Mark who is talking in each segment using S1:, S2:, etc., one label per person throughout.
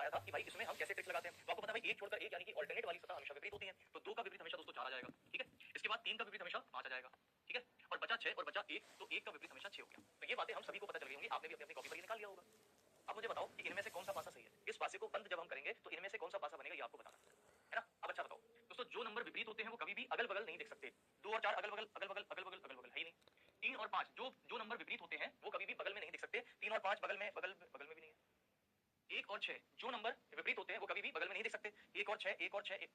S1: बताया था कि भाई इसमें हम कैसे ट्रिक्स लगाते हैं। तो आपको पता है भाई एक छोड़कर एक यानी कि ऑल्टरनेट वाली सतह हमेशा विपरीत होती है। तो 2 का विपरीत हमेशा दोस्तों 4 आ जाएगा, ठीक है। इसके बाद 3 का विपरीत हमेशा 5 आ जाएगा, ठीक है। और बचा 6 और बचा 1, तो 1 का विपरीत हमेशा 6 हो गया। तो ये बातें हम सभी को पता चल गई होंगी, आपने भी अपनी कॉपी पर ये निकाल लिया होगा। अब मुझे बताओ कि इनमें से कौन सा पासा सही है। इस पासे को बंद जब हम करेंगे तो इनमें से कौन सा पासा बनेगा ये आपको बताना है ना। अब अच्छा बताओ दोस्तों, जो नंबर विपरीत होते हैं वो कभी भी अगल बगल नहीं देख सकते। 2 और 4 अगल बगल अगल बगल अगल बगल अगल बगल है ही नहीं। 3 और 5 जो जो नंबर विपरीत होते हैं वो कभी भी बगल में नहीं दिख सकते। 3 और 5 बगल में भी नहीं है। 1 और 6 जो नंबर विपरीत होते हैं वो कभी भी बगल में नहीं दिख सकते। 1 और 6 1 और 6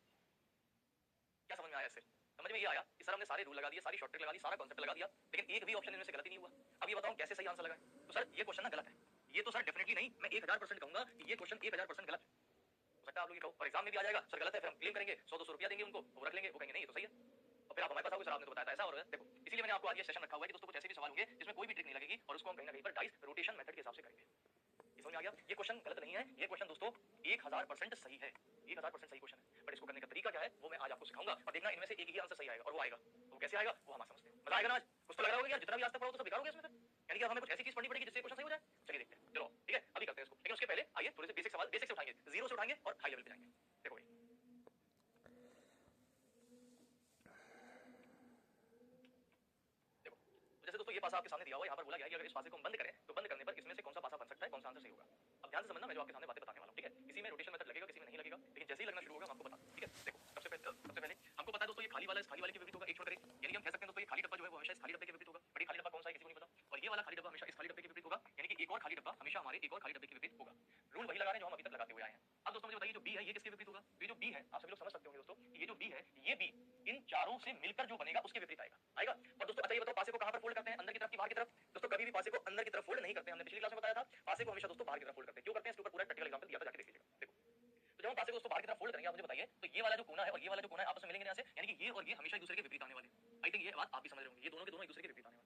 S1: क्या समझ में आया इससे? समझ में ये आया कि सर हमने सारे रूल लगा दिए, सारी शॉर्टकट लगा दी, सारा कॉन्सेप्ट लगा दिया, लेकिन एक भी ऑप्शन इनमें से गलत ही नहीं हुआ। अब ये बताओ कैसे सही आंसर लगाएं? तो सर ये क्वेश्चन ना गलत है। ये तो सर डेफिनेटली नहीं, मैं 1000% कहूंगा कि ये क्वेश्चन 1000% गलत है। हो सकता है आप लोग ये कहो और एग्जाम में भी आ जाएगा सर गलत है, फिर हम क्लेम करेंगे 100-200 रुपया देंगे उनको, वो रख लेंगे, वो कहेंगे नहीं ये तो सही है। और फिर आप हमारे पास आओगे सर आपने तो बताया था ऐसा, और देखो इसीलिए मैंने आपको आज ये सेशन रखा हुआ है कि दोस्तों कुछ ऐसे भी सवाल होंगे जिसमें कोई भी ट्रिक नहीं लगेगी और उसको हम कहीं ना कहीं पर डाइस रोटेशन मेथड के हिसाब से करेंगे। ये समझ में आ गया? ये क्वेश्चन गलत नहीं है, ये क्वेश्चन दोस्तों 1000% सही है, 1000% सही क्वेश्चन है। बट इसको करने का तरीका क्या है वो मैं आज आपको सिखाऊंगा और देखना इनमें से एक ही आंसर सही आएगा और वो आएगा। तो कैसे आएगा वो हम आज समझते हैं। मजा आएगा ना आज? कुछ तो लग रहा होगा यार जितना भी आज तक पढ़ा तो सब बेकार हो गया इसमें से। यानी कि अब हमें कुछ ऐसी चीज पढ़नी पड़ेगी जिससे क्वेश्चन सही हो जाए। चलिए देखते हैं, चलो ठीक है अभी करते हैं इसको, लेकिन उसके पहले आइए थोड़े से बेसिक सवाल बेसिक से उठाएंगे, जीरो से उठाएंगे और हाई लेवल पे जाएंगे। देखो भाई देखो, जैसे दोस्तों ये पासा आपके सामने दिया हुआ है, यहाँ पर बोला गया है कि अगर इस पासे को हम बंद करें तो बंद करने पर इसमें से कौन सा पासा बन सकता है, कौन सा आंसर सही होगा। अब ध्यान से समझना, मैं जो आपके सामने बातें बताने वाला हूँ, ठीक है। किसी में रोटेशन मेथड लगेगा, किसी में नहीं लगेगा, लेकिन जैसे ही लगना शुरू होगा हम आपको बता, ठीक है। देखो सबसे पहले हमको पता है दोस्तों ये खाली वाला इस खाली वाले के विपरीत होगा, एक छोड़ करें, यानी कि हम कह सकते हैं दोस्तों ये खाली डब्बा जो है वो हमेशा इस खाली डब्बे के विपरीत होगा। बड़ी खाली डब्बा कौन सा है किसी को नहीं पता, और ये वाला खाली डब्बा हमेशा इस खाली डब्बे के विपरीत होगा, यानी कि एक और खाली डब्बा हमेशा हमारे एक और खाली डब्बे के विपरीत होगा। रूल वही लगा रहे हैं जो हम अभी तक लगाते हुए आए हैं। अब दोस्तों मुझे बताइए जो बी है ये किसके विपरीत होगा। तो ये जो बी है आप सभी लोग समझ सकते होंगे दोस्तों, ये जो बी है ये बी इन चारों से मिलकर जो बनेगा उसके विपरीत आएगा आएगा। और दोस्तों अच्छा ये बताओ पासे को कहां पर फोल्ड करते हैं, अंदर की तरफ की बाहर की तरफ। दोस्तों कभी भी पासे को अंदर की तरफ फोल्ड नहीं करते, हमने पिछली क्लास में बताया था। पासे को हमेशा दोस्तों बाहर की तरफ फोल्ड करते हैं। क्यों करते हैं इसके ऊपर पूरा प्रैक्टिकल एग्जांपल दिया था, जाके देख लीजिएगा। देखो तो जब हम पासे को दोस्तों बाहर की तरफ फोल्ड करेंगे आप मुझे बताइए तो ये वाला जो कोना है और ये वाला जो कोना है आपस में मिलेंगे यहाँ से, यानी कि ये और ये हमेशा एक दूसरे के विपरीत आने वाले। आई थिंक ये बात आप भी समझ रहे होंगे, ये दोनों के दोनों एक दूसरे के विपरीत आने वाले,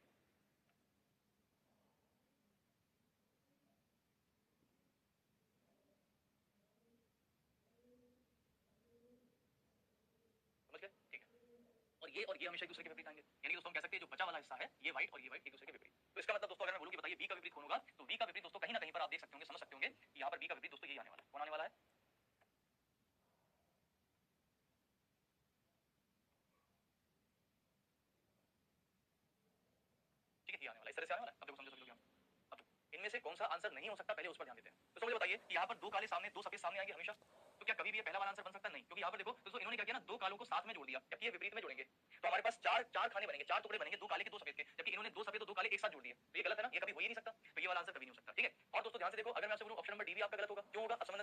S1: समझ गए? ठीक है। और ये हमेशा एक दूसरे के विपरीत आएंगे, यानी दोस्तों हम कह सकते हैं जो बचा वाला हिस्सा है ये व्हाइट और ये व्हाइट एक दूसरे के विपरीत। तो इसका मतलब दोस्तों अगर मैं बोलूं कि बताइए बी का विपरीत कौन होगा, तो बी का विपरीत दोस्तों कहीं ना कहीं पर आप देख सकते होंगे, समझ सकते होंगे कि यहाँ पर बी का विपरीत दोस्तों यही आने वाला है। कौन आने वाला है? ठीक है ये आने वाला है, इस तरह से आने वाला है। अब देखो समझो सभी लोग यहाँ। अब इनमें से कौन सा आंसर नहीं हो सकता पहले उस पर ध्यान देते हैं। तो मुझे बताइए कि यहाँ पर दो काले सामने दो सफेद सामने आएंगे हमेशा, तो क्या कभी भी ये पहला वाला आंसर बन सकता है? नहीं, क्योंकि यहाँ पर देखो दोस्तों इन्होंने क्या किया ना, दो कालों को साथ में जोड़ दिया, जबकि ये विपरीत में जोड़ेंगे तो हमारे पास चार चार खाने बनेंगे, चार टुकड़े बनेंगे, दो काले के दो सफेद के, जबकि इन्होंने दो सफेद और दो काले एक साथ जोड़ दिए। तो ये गलत है ना, ये कभी हो ही नहीं सकता, तो ये वाला आंसर कभी नहीं हो सकता। ठीक है। और दोस्तों ध्यान से देखो, अगर मैं आपसे बोलूं ऑप्शन नंबर डी भी आपका गलत होगा, क्यों होगा अब समझना।